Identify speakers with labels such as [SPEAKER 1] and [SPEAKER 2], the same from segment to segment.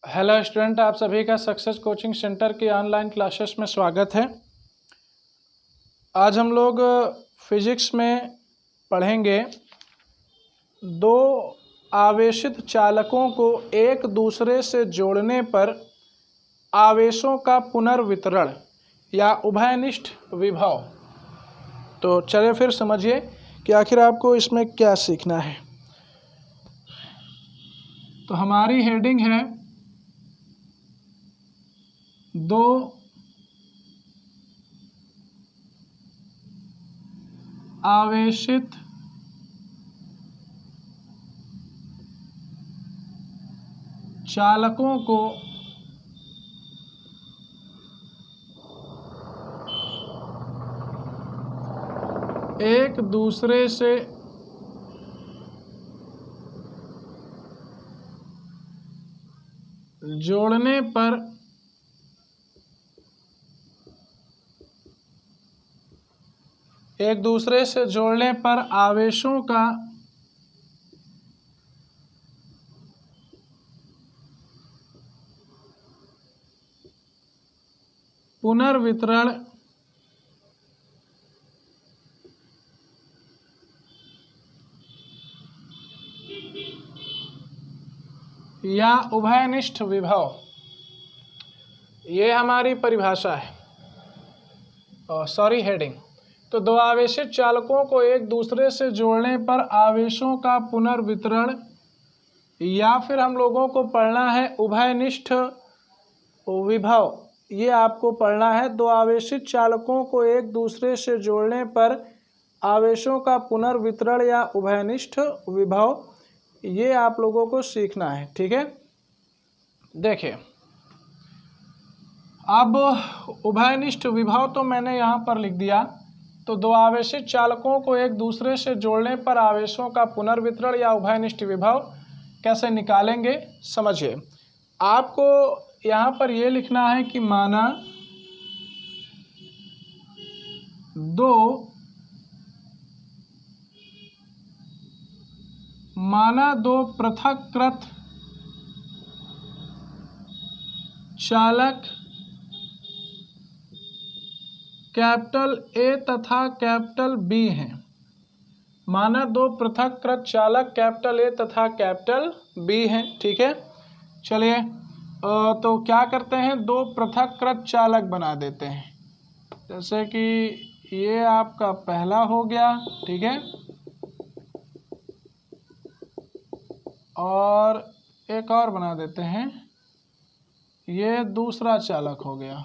[SPEAKER 1] Hello student, आप सभी का सक्सेस कोचिंग सेंटर की ऑनलाइन क्लासेस में स्वागत है। आज हम लोग फिजिक्स में पढ़ेंगे दो आवेशित चालकों को एक दूसरे से जोड़ने पर आवेशों का पुनर्वितरण या उभयनिष्ठ विभव। तो चलिए फिर समझिए कि आखिर आपको इसमें क्या सीखना है। तो हमारी हेडिंग है दो आवेशित चालकों को एक दूसरे से जोड़ने पर आवेशों का पुनर्वितरण या उभयनिष्ठ विभव, ये हमारी परिभाषा है हेडिंग। तो दो आवेशित चालकों को एक दूसरे से जोड़ने पर आवेशों का पुनर्वितरण या फिर हम लोगों को पढ़ना है उभयनिष्ठ विभव। ये आपको पढ़ना है। दो आवेशित चालकों को एक दूसरे से जोड़ने पर आवेशों का पुनर्वितरण या उभयनिष्ठ विभव, ये आप लोगों को सीखना है। ठीक है, देखिए अब उभयनिष्ठ विभव तो मैंने यहाँ पर लिख दिया। तो दो आवेशित चालकों को एक दूसरे से जोड़ने पर आवेशों का पुनर्वितरण या उभयनिष्ठ विभव कैसे निकालेंगे, समझिए। आपको यहाँ पर ये लिखना है कि माना दो पृथक्कृत चालक कैपिटल ए तथा कैपिटल बी हैं। माना दो पृथक्कृत चालक कैपिटल ए तथा कैपिटल बी हैं। ठीक है, चलिए तो क्या करते हैं, दो पृथक्कृत चालक बना देते हैं। जैसे कि ये आपका पहला हो गया, ठीक है, और एक और बना देते हैं, ये दूसरा चालक हो गया।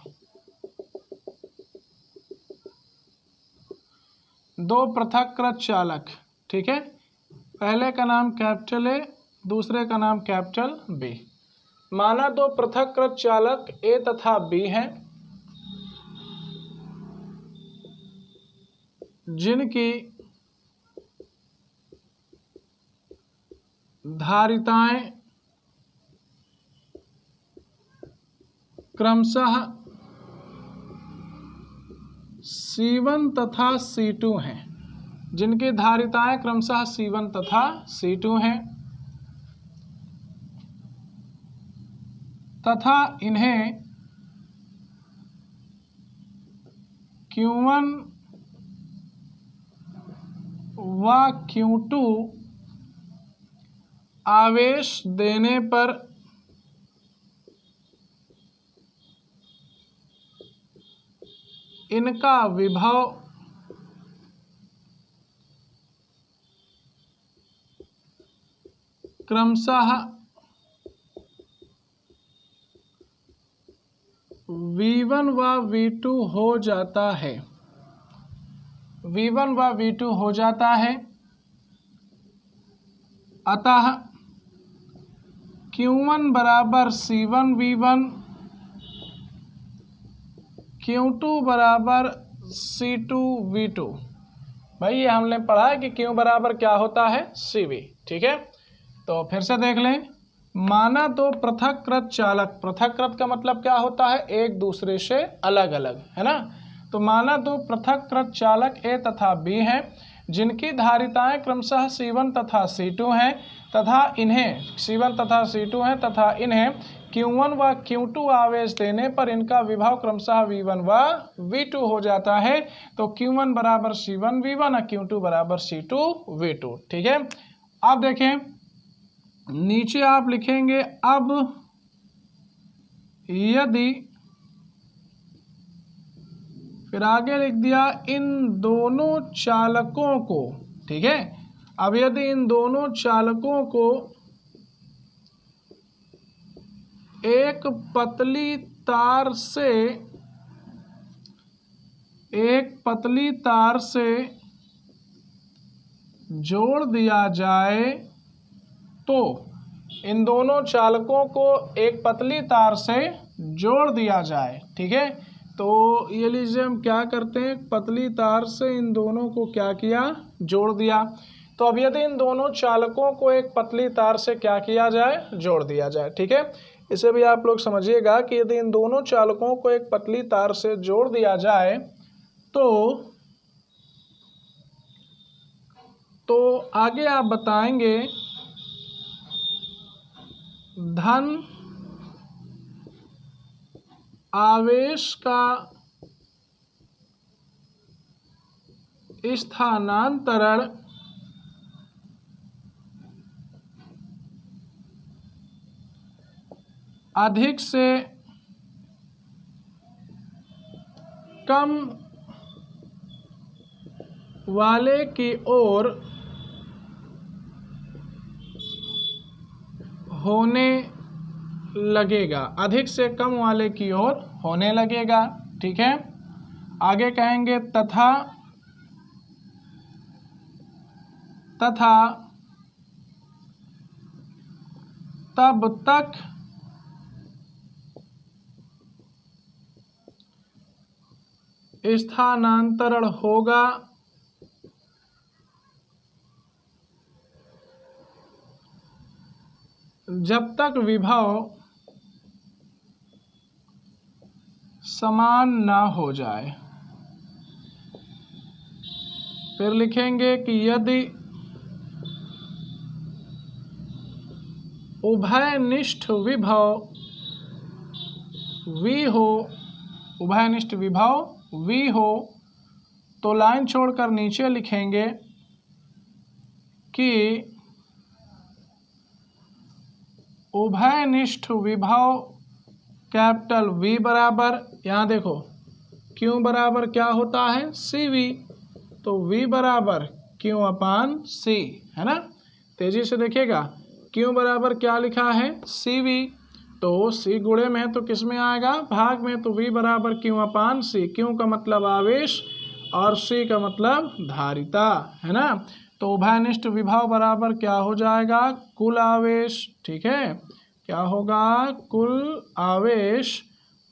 [SPEAKER 1] दो पृथक्कृत चालक, ठीक है, पहले का नाम कैपिटल ए, दूसरे का नाम कैपिटल बी। माना दो पृथक्कृत चालक ए तथा बी हैं, जिनकी धारिताएं क्रमशः C1 तथा C2 हैं। जिनकी धारिताएं क्रमशः C1 तथा C2 हैं तथा इन्हें Q1 व Q2 आवेश देने पर इनका विभव क्रमशः V1 व V2 हो जाता है। V1 व V2 हो जाता है। अतः Q1 बराबर C1 V1, Q2 बराबर C2 V2। भाई ये हमने पढ़ा है कि Q बराबर क्या होता है, CV। ठीक है, तो फिर से देख लें। माना दो पृथक्कृत चालक, पृथक्कृत का मतलब क्या होता है, एक दूसरे से अलग अलग, है ना। तो माना दो पृथक्कृत चालक ए तथा बी हैं, जिनकी धारिताएं क्रमशः C1 तथा C2 हैं तथा इन्हें C1 तथा C2 हैं तथा इन्हें Q1 व Q2 आवेश देने पर इनका विभव क्रमशः V1 व V2 हो जाता है। तो Q1 बराबर C1 V1 और Q2 बराबर C2 V2। ठीक है, अब देखें नीचे आप लिखेंगे अब यदि, फिर आगे लिख दिया इन दोनों चालकों को। ठीक है, अब यदि इन दोनों चालकों को एक पतली तार से जोड़ दिया जाए, तो इन दोनों चालकों को एक पतली तार से जोड़ दिया जाए। ठीक है, तो ये लीजिए हम क्या करते हैं, पतली तार से इन दोनों को क्या किया, जोड़ दिया। तो अब यदि इन दोनों चालकों को एक पतली तार से क्या किया जाए, जोड़ दिया जाए। ठीक है, इसे भी आप लोग समझिएगा कि यदि इन दोनों चालकों को एक पतली तार से जोड़ दिया जाए तो आगे आप बताएंगे धन आवेश का स्थानांतरण अधिक से कम वाले की ओर होने लगेगा, अधिक से कम वाले की ओर होने लगेगा। ठीक है, आगे कहेंगे तथा तब तक स्थानांतरण होगा जब तक विभव समान ना हो जाए। फिर लिखेंगे कि यदि उभयनिष्ठ विभव V हो, उभयनिष्ठ विभव V हो, तो लाइन छोड़कर नीचे लिखेंगे कि उभयनिष्ठ विभव कैपिटल V बराबर, यहाँ देखो Q बराबर क्या होता है, CV, तो V बराबर Q अपान C, है ना। तेजी से देखिएगा, Q बराबर क्या लिखा है, CV, तो C गुणे में है तो किस में आएगा, भाग में, तो V बराबर Q अपान C। Q का मतलब आवेश और C का मतलब धारिता, है ना। तो उभयनिष्ठ विभव बराबर क्या हो जाएगा, कुल आवेश। ठीक है, क्या होगा, कुल आवेश,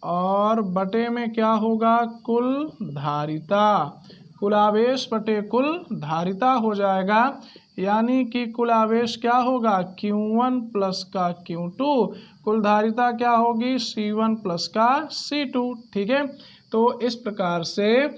[SPEAKER 1] और बटे में क्या होगा, कुल धारिता। कुल आवेश बटे कुल धारिता हो जाएगा, यानी कि कुल आवेश क्या होगा, Q1 प्लस का Q2, कुल धारिता क्या होगी, C1 प्लस का C2। ठीक है, तो इस प्रकार से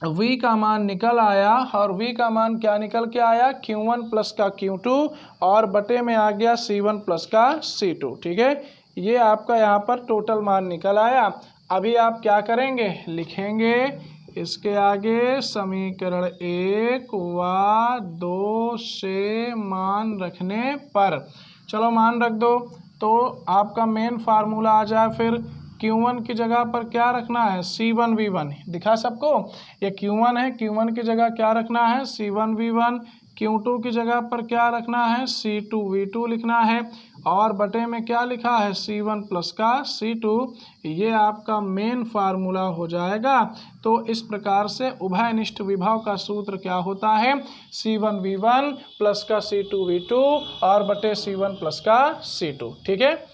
[SPEAKER 1] V का मान निकल आया, और V का मान क्या निकल के आया, Q1 प्लस का Q2 और बटे में आ गया C1 प्लस का C2। ठीक है, ये आपका यहाँ पर टोटल मान निकल आया। अभी आप क्या करेंगे, लिखेंगे इसके आगे समीकरण 1 व 2 से मान रखने पर, चलो मान रख दो, तो आपका मेन फार्मूला आ जाए। फिर Q1 की जगह पर क्या रखना है, C1 V1, दिखा सबको, ये Q1 है, Q1 की जगह क्या रखना है, C1 V1, Q2 की जगह पर क्या रखना है, C2 V2 लिखना है, और बटे में क्या लिखा है, C1 प्लस का C2। ये आपका मेन फार्मूला हो जाएगा। तो इस प्रकार से उभयनिष्ठ विभव का सूत्र क्या होता है, C1 V1 प्लस का C2 V2 और बटे C1 प्लस का C2। ठीक है,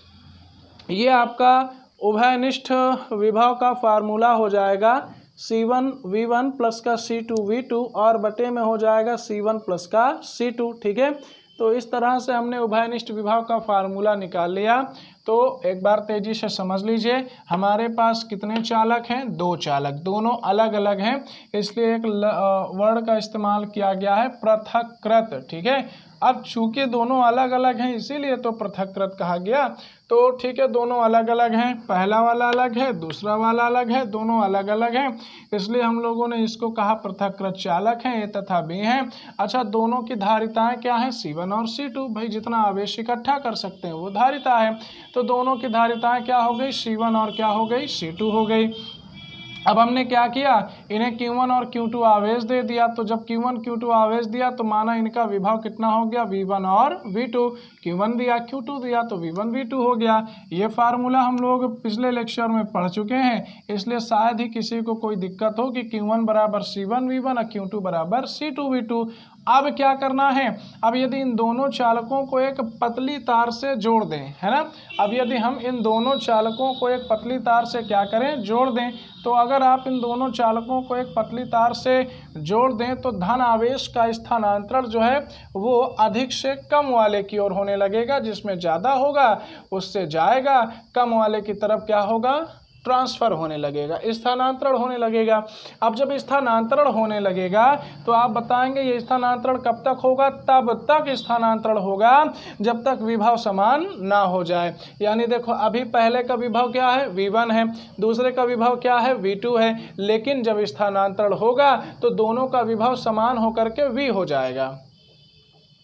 [SPEAKER 1] ये आपका उभयनिष्ठ विभव का फार्मूला हो जाएगा, C1 V1 प्लस का C2 V2 और बटे में हो जाएगा C1 प्लस का C2। ठीक है, तो इस तरह से हमने उभयनिष्ठ विभव का फार्मूला निकाल लिया। तो एक बार तेजी से समझ लीजिए, हमारे पास कितने चालक हैं, 2 चालक, दोनों अलग अलग हैं, इसलिए एक वर्ड का इस्तेमाल किया गया है पृथक्कृत। ठीक है, अब चूंकि दोनों अलग अलग हैं इसीलिए तो पृथक्कृत कहा गया। तो ठीक है, दोनों अलग अलग हैं, पहला वाला अलग है, दूसरा वाला अलग है, दोनों अलग अलग हैं, इसलिए हम लोगों ने इसको कहा पृथक्कृत चालक हैं, ए तथा बी हैं। अच्छा, दोनों की धारिताएं क्या हैं? C1 और C2। भाई जितना आवेश इकट्ठा कर सकते हैं वो धारिता है, तो दोनों की धारिताएं क्या हो गई? C1 और क्या हो गई? C2 हो गई। अब हमने क्या किया? इन्हें Q1 और Q2 आवेश दे दिया। तो जब Q1 Q2 आवेश दिया तो माना इनका विभव कितना हो गया? V1 और V2। Q1 दिया, Q2 दिया, तो V1 V2 हो गया। ये फार्मूला हम लोग पिछले लेक्चर में पढ़ चुके हैं, इसलिए शायद ही किसी को कोई दिक्कत हो कि Q1 बराबर C1 V1 और Q2 बराबर C2 V2। अब क्या करना है? अब यदि इन दोनों चालकों को एक पतली तार से जोड़ दें, है ना, अब यदि हम इन दोनों चालकों को एक पतली तार से क्या करें? जोड़ दें। तो अगर आप इन दोनों चालकों को एक पतली तार से जोड़ दें तो धन आवेश का स्थानांतरण जो है वो अधिक से कम वाले की ओर होने लगेगा, जिसमें ज़्यादा होगा उससे जाएगा, कम वाले की तरफ क्या होगा? ट्रांसफर होने लगेगा, स्थानांतरण होने लगेगा। अब जब स्थानांतरण होने लगेगा तो आप बताएंगे ये स्थानांतरण कब तक होगा? तब तक स्थानांतरण होगा जब तक विभव समान ना हो जाए। यानी देखो, अभी पहले का विभव क्या है? V1 है, दूसरे का विभव क्या है? V2 है, लेकिन जब स्थानांतरण होगा तो दोनों का विभव समान होकर के V हो जाएगा।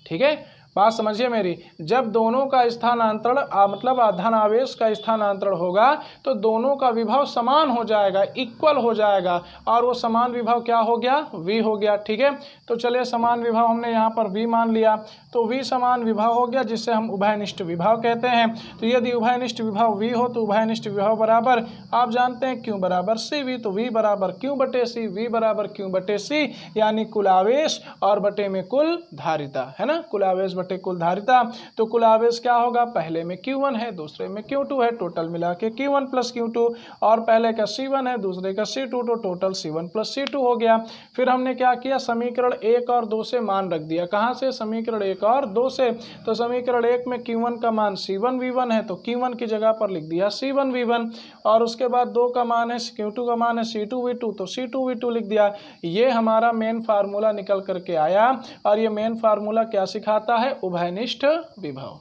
[SPEAKER 1] ठीक है, बात समझिए मेरी। जब दोनों का स्थानांतरण मतलब धन आवेश का स्थानांतरण होगा तो दोनों का विभव समान हो जाएगा, इक्वल हो जाएगा, और वो समान विभव क्या हो गया? V हो गया। ठीक है, तो चलिए समान विभव हमने यहाँ पर V मान लिया, तो V समान विभव हो गया, जिससे हम उभयनिष्ठ विभव कहते हैं। तो यदि उभयनिष्ठ विभव V हो तो उभयनिष्ठ विभव बराबर आप जानते हैं Q बराबर CV, तो V बराबर Q बटे C, V बराबर Q बटे C, यानी कुल आवेश और बटे में कुल धारिता, है ना, कुल आवेश बटे कुल धारिता। तो कुल आवेश क्या होगा? पहले में Q1 है, दूसरे में Q2 है, टोटल मिला के Q1 प्लस Q2, और पहले का C1 है, दूसरे का C2, तो टोटल C1 प्लस C2 हो गया। फिर हमने क्या किया? समीकरण 1 और 2 से मान रख दिया। कहाँ से? समीकरण 1 और 2 से। तो समीकरण 1 में Q1 का मान C1 V1 है, तो Q1 की जगह पर लिख दिया C1 V1, और उसके बाद 2 का मान है Q2 का मान है C2 V2, तो C2 V2 लिख दिया। ये हमारा मेन फार्मूला निकल करके आया, और ये मेन फार्मूला क्या सिखाता है? उभयनिष्ठ विभव।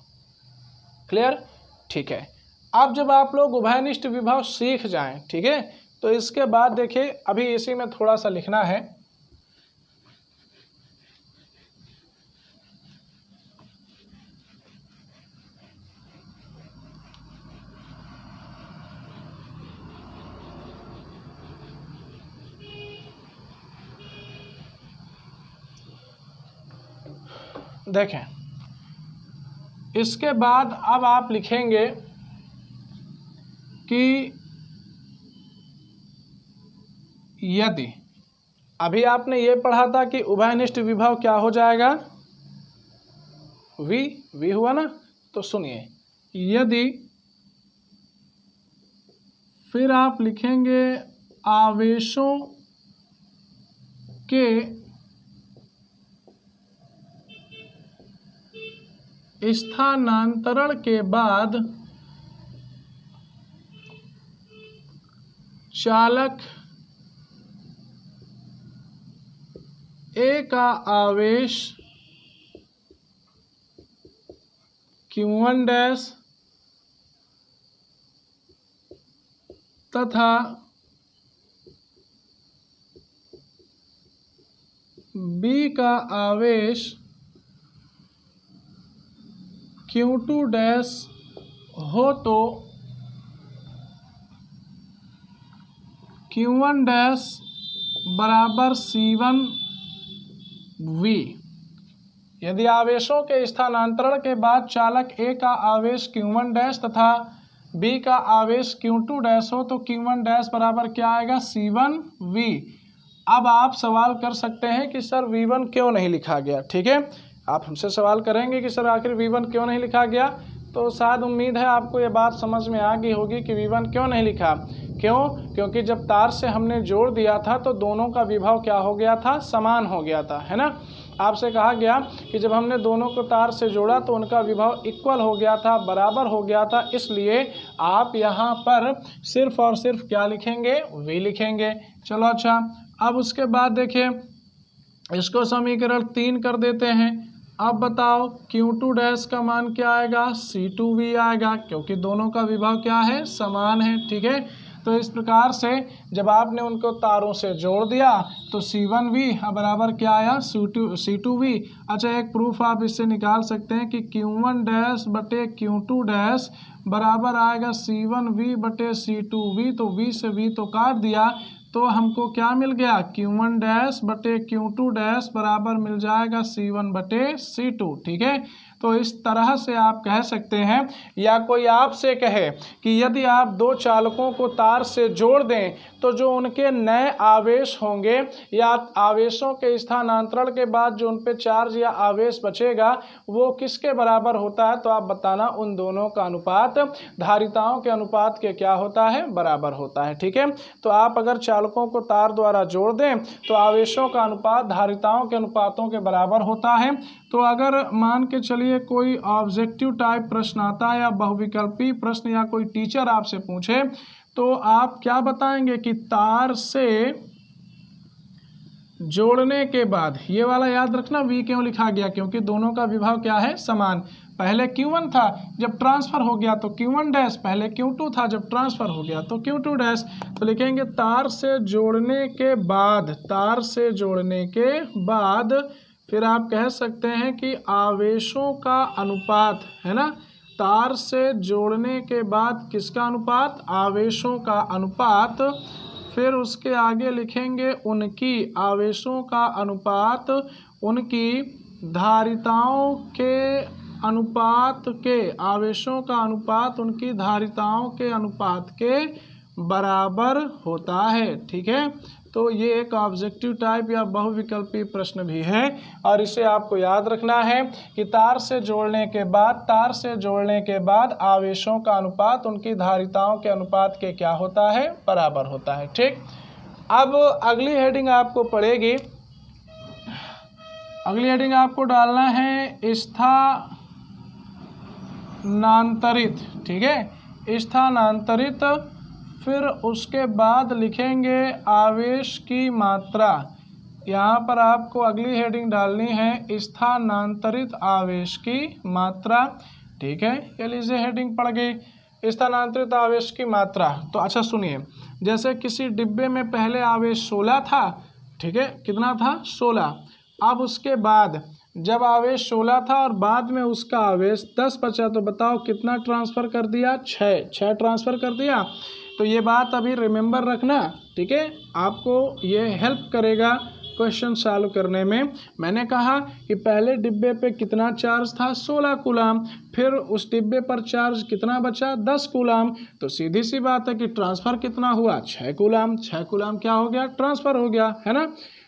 [SPEAKER 1] क्लियर? ठीक है। अब जब आप लोग उभयनिष्ठ विभव सीख जाएं, ठीक है, तो इसके बाद देखिए, अभी इसी में थोड़ा सा लिखना है। देखें, इसके बाद अब आप लिखेंगे कि यदि, अभी आपने ये पढ़ा था कि उभयनिष्ठ विभव क्या हो जाएगा? V हुआ ना। तो सुनिए, यदि, फिर आप लिखेंगे आवेशों के स्थानांतरण के बाद चालक A का आवेश Q1 डैश तथा B का आवेश Q2 डैश हो तो Q1 डैश बराबर C1 V। यदि आवेशों के स्थानांतरण के बाद चालक A का आवेश Q1 डैश तथा B का आवेश Q2 डैश हो तो Q1 डैश बराबर क्या आएगा? C1 V। अब आप सवाल कर सकते हैं कि सर V1 क्यों नहीं लिखा गया? ठीक है, आप हमसे सवाल करेंगे कि सर आखिर V1 क्यों नहीं लिखा गया, तो शायद उम्मीद है आपको ये बात समझ में आ गई होगी कि V1 क्यों नहीं लिखा। क्यों? क्योंकि जब तार से हमने जोड़ दिया था तो दोनों का विभव क्या हो गया था? समान हो गया था, है ना। आपसे कहा गया कि जब हमने दोनों को तार से जोड़ा तो उनका विभव इक्वल हो गया था, बराबर हो गया था, इसलिए आप यहाँ पर सिर्फ और सिर्फ क्या लिखेंगे? V लिखेंगे। चलो अच्छा, अब उसके बाद देखिए, इसको समीकरण 3 कर देते हैं। अब बताओ Q2 डैश का मान क्या आएगा, C2V आएगा, क्योंकि दोनों का विभव क्या है, समान है। ठीक है, तो इस प्रकार से जब आपने उनको तारों से जोड़ दिया तो C1V बराबर क्या आया, C2V। अच्छा, एक प्रूफ आप इससे निकाल सकते हैं कि Q1 डैश बटे Q2 डैश बराबर आएगा C1V बटे C2V। तो V से V तो काट दिया, तो हमको क्या मिल गया, Q1 डैश बटे Q2 डैश बराबर मिल जाएगा C1 बटे C2। ठीक है, तो इस तरह से आप कह सकते हैं, या कोई आपसे कहे कि यदि आप दो चालकों को तार से जोड़ दें तो जो उनके नए आवेश होंगे या आवेशों के स्थानांतरण के बाद जो उन पे चार्ज या आवेश बचेगा वो किसके बराबर होता है, तो आप बताना उन दोनों का अनुपात धारिताओं के अनुपात के क्या होता है, बराबर होता है। ठीक है, तो आप अगर चालकों को तार द्वारा जोड़ दें तो आवेशों का अनुपात धारिताओं के अनुपातों के बराबर होता है। तो अगर मान के चलिए कोई ऑब्जेक्टिव टाइप प्रश्न आता है या बहुविकल्पी प्रश्न या कोई टीचर आपसे पूछे तो आप क्या बताएंगे कि तार से जोड़ने के बाद, ये वाला याद रखना V क्यों लिखा गया, क्योंकि दोनों का विभव क्या है, समान। पहले Q1 था, जब ट्रांसफर हो गया तो Q1 डैश, पहले Q2 था, जब ट्रांसफर हो गया तो Q2 डैश। तो लिखेंगे तार से जोड़ने के बाद, तार से जोड़ने के बाद फिर आप कह सकते हैं कि आवेशों का अनुपात, है ना, तार से जोड़ने के बाद किसका अनुपात, आवेशों का अनुपात। फिर उसके आगे लिखेंगे उनकी, आवेशों का अनुपात उनकी धारिताओं के अनुपात के, आवेशों का अनुपात उनकी धारिताओं के अनुपात के बराबर होता है। ठीक है, तो ये एक ऑब्जेक्टिव टाइप या बहुविकल्पी प्रश्न भी है और इसे आपको याद रखना है कि तार से जोड़ने के बाद, तार से जोड़ने के बाद आवेशों का अनुपात उनकी धारिताओं के अनुपात के क्या होता है, बराबर होता है। ठीक, अब अगली हेडिंग आपको पड़ेगी, अगली हेडिंग आपको डालना है स्थानांतरित। ठीक है, स्थानांतरित। फिर उसके बाद लिखेंगे आवेश की मात्रा। यहाँ पर आपको अगली हेडिंग डालनी है स्थानांतरित आवेश की मात्रा। ठीक है, ये लीजिए हेडिंग पड़ गई, स्थानांतरित आवेश की मात्रा। तो अच्छा सुनिए, जैसे किसी डिब्बे में पहले आवेश 16 था, ठीक है, कितना था, 16। अब उसके बाद जब आवेश 16 था और बाद में उसका आवेश 10 बचा, तो बताओ कितना ट्रांसफ़र कर दिया, 6 ट्रांसफ़र कर दिया। तो ये बात अभी रिमेंबर रखना। ठीक है, आपको ये हेल्प करेगा क्वेश्चन सॉल्व करने में। मैंने कहा कि पहले डिब्बे पे कितना चार्ज था, 16 कूलाम, फिर उस डिब्बे पर चार्ज कितना बचा, 10 कूलाम। तो सीधी सी बात है कि ट्रांसफ़र कितना हुआ, 6 कूलाम। 6 कूलाम क्या हो गया, ट्रांसफ़र हो गया, है ना।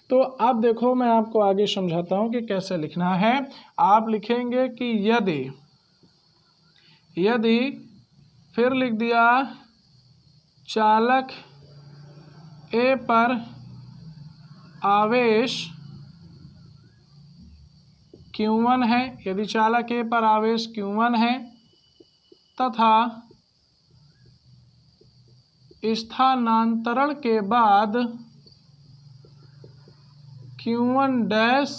[SPEAKER 1] तो अब देखो मैं आपको आगे समझाता हूँ कि कैसे लिखना है। आप लिखेंगे कि यदि फिर लिख दिया चालक ए पर आवेश Q1 है, यदि चालक ए पर आवेश Q1 है तथा स्थानांतरण के बाद Q1 डैश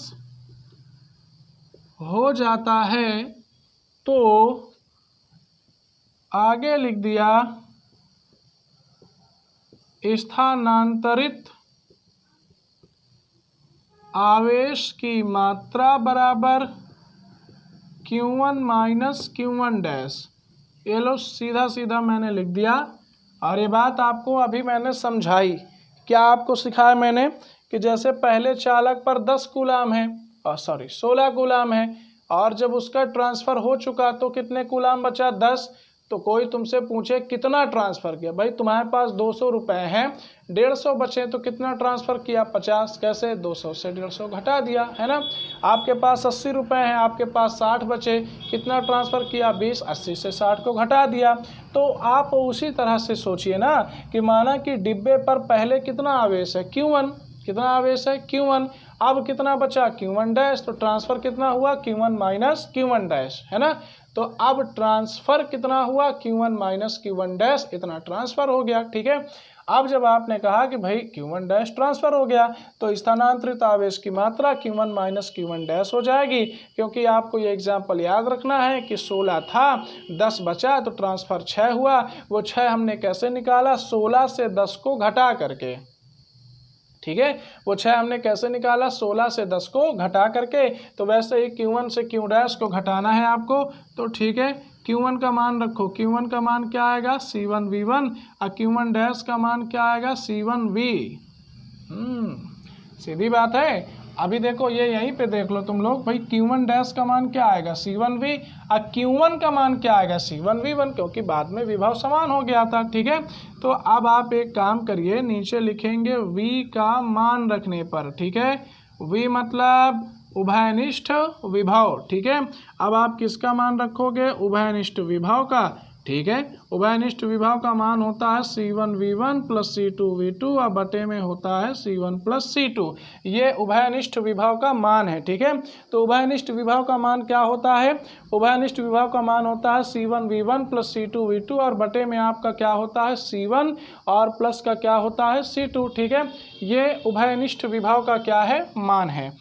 [SPEAKER 1] हो जाता है, तो आगे लिख दिया स्थानांतरित आवेश की मात्रा बराबर Q1 माइनस Q1 डैश। ये लो सीधा सीधा मैंने लिख दिया और ये बात आपको अभी मैंने समझाई। क्या आपको सिखाया मैंने कि जैसे पहले चालक पर 10 कूलाम है, 16 कूलाम है, और जब उसका ट्रांसफ़र हो चुका तो कितने कूलाम बचा, 10। तो कोई तुमसे पूछे कितना ट्रांसफ़र किया, भाई तुम्हारे पास 200 रुपये हैं, 150 बचे तो कितना ट्रांसफ़र किया, 50। कैसे, 200 से 150 घटा दिया, है ना। आपके पास 80 रुपये हैं, आपके पास 60 बचे, कितना ट्रांसफ़र किया, 20। 80 से 60 को घटा दिया। तो आप उसी तरह से सोचिए ना कि माना कि डिब्बे पर पहले कितना आवेश है, Q1, कितना आवेश है, Q1। अब कितना बचा, Q1 डैश। तो ट्रांसफ़र कितना हुआ, Q1 माइनस Q1 डैश, है ना। तो अब ट्रांसफ़र कितना हुआ, Q1 माइनस Q1 डैश, इतना ट्रांसफ़र हो गया। ठीक है, अब जब आपने कहा कि भाई Q1 डैश ट्रांसफ़र हो गया तो स्थानांतरित आवेश की मात्रा Q1 माइनस Q1 डैश हो जाएगी, क्योंकि आपको ये एग्जाम्पल याद रखना है कि 16 था, 10 बचा तो ट्रांसफ़र 6 हुआ। वो 6 हमने कैसे निकाला? 16 से 10 को घटा करके, ठीक है। वो 6 हमने कैसे निकाला? 16 से 10 को घटा करके। तो वैसे ही Q1 से Q डैश को घटाना है आपको, तो ठीक है, Q1 का मान रखो। Q1 का मान क्या आएगा? C1V1, और Q1 डैश का मान क्या आएगा? C1V। सीधी बात है। अभी देखो ये यहीं पे देख लो तुम लोग, भाई Q1 डैश का मान क्या आएगा? C1V, और Q1 का मान क्या आएगा? C1V1, क्योंकि बाद में विभव समान हो गया था, ठीक है। तो अब आप एक काम करिए, नीचे लिखेंगे V का मान रखने पर, ठीक है। V मतलब उभयनिष्ठ विभव, ठीक है। अब आप किसका मान रखोगे? उभयनिष्ठ विभव का, ठीक है। उभयनिष्ठ विभव का मान होता है C1V1 प्लस C2V2 और बटे में होता है C1 प्लस C2। ये उभयनिष्ठ विभव का मान है, ठीक है। तो उभयनिष्ठ विभव का मान क्या होता है? उभयनिष्ठ विभव का मान होता है C1V1 प्लस C2V2 और बटे में आपका क्या होता है? C1 और प्लस का क्या होता है? C2, ठीक है। ये उभयनिष्ठ विभव का क्या है? मान है।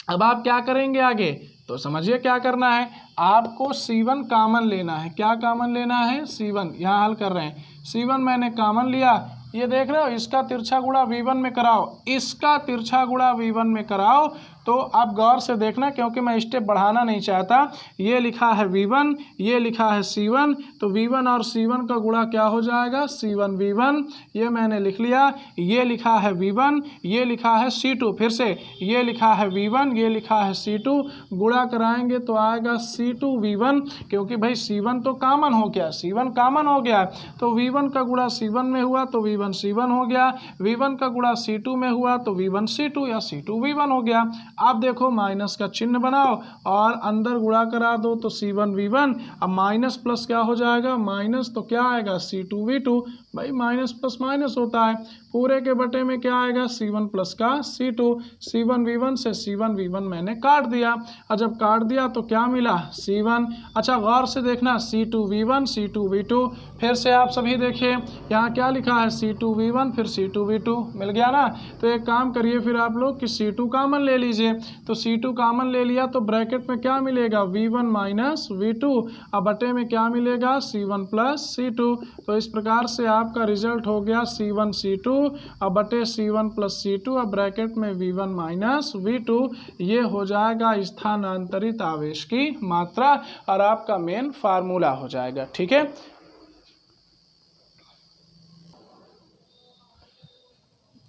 [SPEAKER 1] अब आप क्या करेंगे आगे? तो समझिए क्या करना है। आपको C1 कॉमन लेना है। क्या कॉमन लेना है? C1। यहाँ हल कर रहे हैं, C1 मैंने कॉमन लिया। ये देख रहे हो, इसका तिरछा गुणा V1 में कराओ, इसका तिरछा गुणा V1 में कराओ। तो आप गौर से देखना, क्योंकि मैं स्टेप बढ़ाना नहीं चाहता। ये लिखा है V1, ये लिखा है C1, तो V1 और C1 का गुणा क्या हो जाएगा? C1V1। ये मैंने लिख लिया। ये लिखा है V1, ये लिखा है C2। फिर से ये लिखा है V1, ये लिखा है C2, गुणा कराएंगे तो आएगा C2V1, क्योंकि भाई C1 तो कॉमन हो गया, C1 कॉमन हो गया। तो V1 का गुणा C1 में हुआ तो V1 C1 हो गया, V1 का गुणा C2 में हुआ तो V1 C2 या C2V1 हो गया। अब देखो माइनस का चिन्ह बनाओ और अंदर गुणा करा दो तो C1V1। अब माइनस प्लस क्या हो जाएगा? माइनस तो क्या आएगा? C2V2। भाई माइनस प्लस माइनस होता है, पूरे के बटे में क्या आएगा? C1 प्लस का C2। C1V1 से C1V1 मैंने काट दिया, और जब काट दिया तो क्या मिला? C1। अच्छा गौर से देखना, C2V1 C2V2। फिर से आप सभी देखिए, यहाँ क्या लिखा है? C2V1 फिर C2V2, मिल गया ना। तो एक काम करिए फिर आप लोग कि C2 कॉमन ले लीजिए। तो C2 कॉमन ले लिया तो ब्रैकेट में क्या मिलेगा? V1 माइनस V2, और बटे में क्या मिलेगा? C1 plus C2। तो इस प्रकार से आपका रिजल्ट हो गया C1 C2 और बटे C1 प्लस C2 और ब्रैकेट में V1 माइनस V2। ये हो जाएगा स्थानांतरित आवेश की मात्रा और आपका मेन फार्मूला हो जाएगा, ठीक है।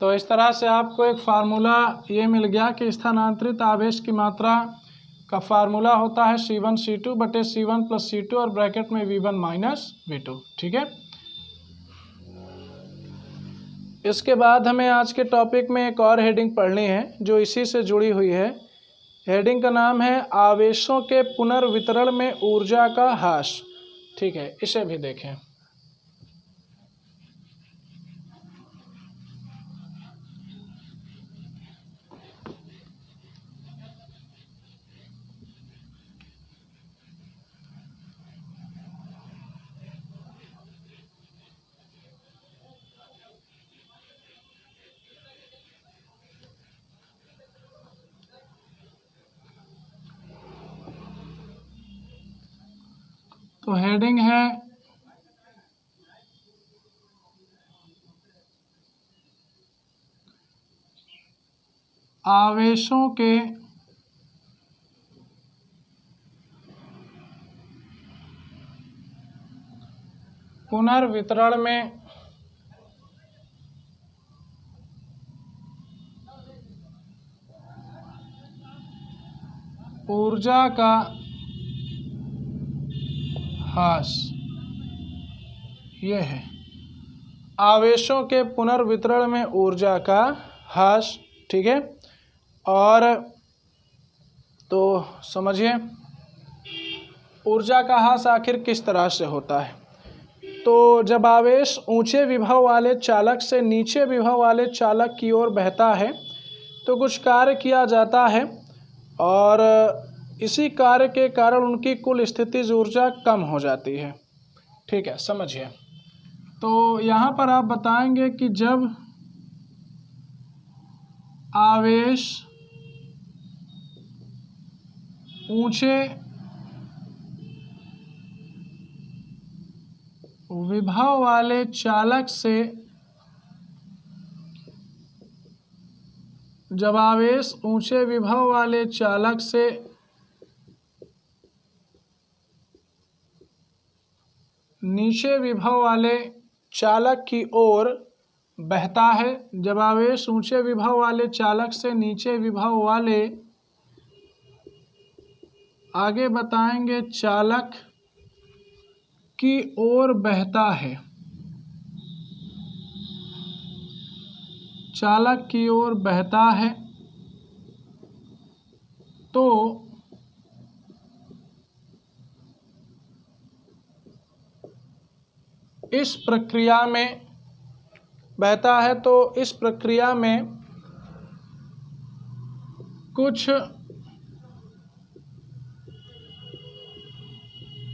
[SPEAKER 1] तो इस तरह से आपको एक फार्मूला ये मिल गया कि स्थानांतरित आवेश की मात्रा का फार्मूला होता है C1 C2 बटे C1 प्लस C2 और ब्रैकेट में V1 माइनस V2, ठीक है। इसके बाद हमें आज के टॉपिक में एक और हेडिंग पढ़नी है जो इसी से जुड़ी हुई है। हेडिंग का नाम है आवेशों के पुनर्वितरण में ऊर्जा का ह्रास, ठीक है। इसे भी देखें। तो हेडिंग है आवेशों के पुनर्वितरण में ऊर्जा का ह्रास। ये है आवेशों के पुनर्वितरण में ऊर्जा का ह्रास, ठीक है। और तो समझिए ऊर्जा का ह्रास आखिर किस तरह से होता है। तो जब आवेश ऊंचे विभव वाले चालक से नीचे विभव वाले चालक की ओर बहता है तो कुछ कार्य किया जाता है और इसी कार्य के कारण उनकी कुल स्थितिज ऊर्जा कम हो जाती है, ठीक है। समझिए तो यहाँ पर आप बताएंगे कि जब आवेश ऊंचे विभव वाले चालक से जब आवेश ऊंचे विभव वाले चालक से नीचे विभव वाले चालक की ओर बहता है, जब आवेश ऊंचे विभव वाले चालक से नीचे विभव वाले, आगे बताएंगे, चालक की ओर बहता है, चालक की ओर बहता है, तो इस प्रक्रिया में बहता है, तो इस प्रक्रिया में कुछ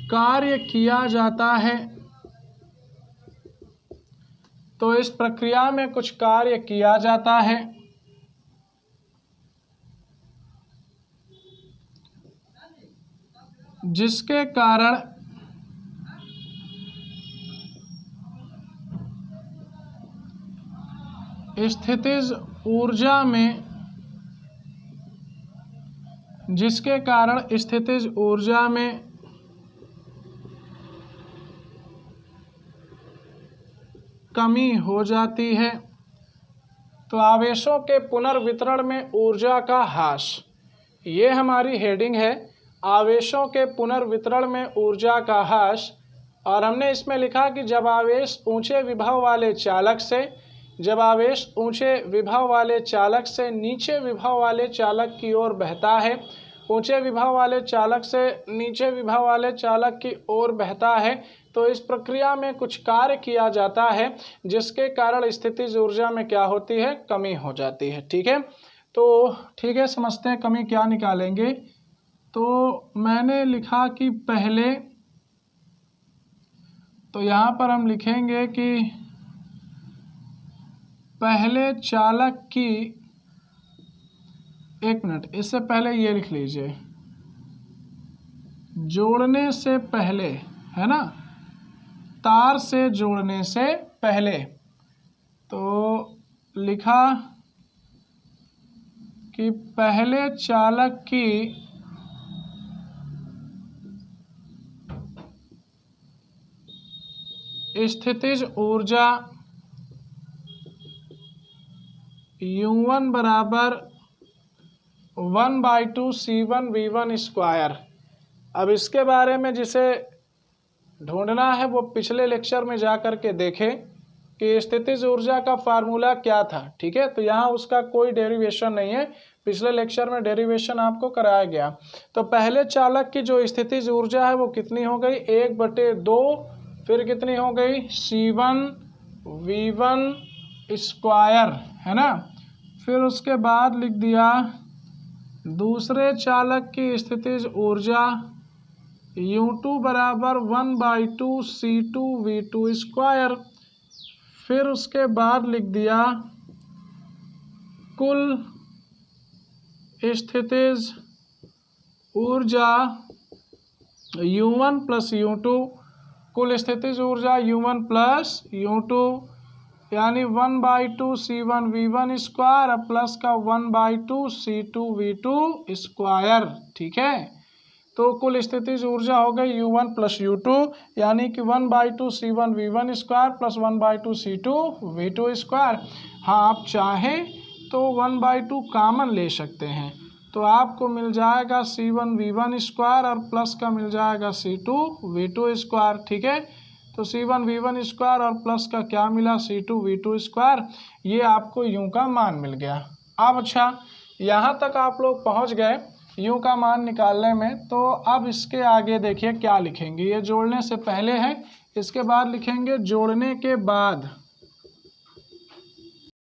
[SPEAKER 1] कार्य किया जाता है, तो इस प्रक्रिया में कुछ कार्य किया जाता है, जिसके कारण स्थितिज ऊर्जा में कमी हो जाती है। तो आवेशों के पुनर्वितरण में ऊर्जा का ह्रास, ये हमारी हेडिंग है, आवेशों के पुनर्वितरण में ऊर्जा का ह्रास। और हमने इसमें लिखा कि जब आवेश ऊंचे विभव वाले चालक से नीचे विभव वाले चालक की ओर बहता है, ऊंचे विभव वाले चालक से नीचे विभव वाले चालक की ओर बहता है, तो इस प्रक्रिया में कुछ कार्य किया जाता है, जिसके कारण स्थितिज ऊर्जा में क्या होती है, कमी हो जाती है। ठीक है, तो ठीक है, समझते हैं कमी क्या निकालेंगे। तो मैंने लिखा कि पहले, तो यहाँ पर हम लिखेंगे कि पहले चालक की, एक मिनट, इससे पहले ये लिख लीजिए, जोड़ने से पहले, है ना, तार से जोड़ने से पहले, तो लिखा कि पहले चालक की स्थितिज ऊर्जा U1 बराबर 1/2 C1V1 स्क्वायर। अब इसके बारे में जिसे ढूंढना है वो पिछले लेक्चर में जा कर के देखें कि स्थितिज ऊर्जा का फार्मूला क्या था। ठीक है, तो यहाँ उसका कोई डेरिवेशन नहीं है, पिछले लेक्चर में डेरिवेशन आपको कराया गया। तो पहले चालक की जो स्थितिज ऊर्जा है वो कितनी हो गई, 1/2, फिर कितनी हो गई, C1V1 स्क्वायर, है ना। फिर उसके बाद लिख दिया दूसरे चालक की स्थितिज ऊर्जा U2 बराबर 1/2 C2V2 स्क्वायर। फिर उसके बाद लिख दिया कुल स्थितिज ऊर्जा U1 प्लस U2, कुल स्थितिज ऊर्जा U1 प्लस U2, यानी 1/2 C1V1 स्क्वायर प्लस का 1/2 C2V2 स्क्वायर। ठीक है, तो कुल स्थितिज ऊर्जा हो गई U1 प्लस U2, यानी कि 1/2 C1V1 square plus 1/2 C2V2 square. हाँ, आप चाहें तो 1/2 कॉमन ले सकते हैं, तो आपको मिल जाएगा C1V1 स्क्वायर और प्लस का मिल जाएगा C2V2 स्क्वायर। ठीक है, तो C1V1 स्क्वायर और प्लस का क्या मिला, C2V2 स्क्वायर। ये आपको U का मान मिल गया। अब अच्छा, यहाँ तक आप लोग पहुँच गए U का मान निकालने में, तो अब इसके आगे देखिए क्या लिखेंगे। ये जोड़ने से पहले है, इसके बाद लिखेंगे जोड़ने के बाद।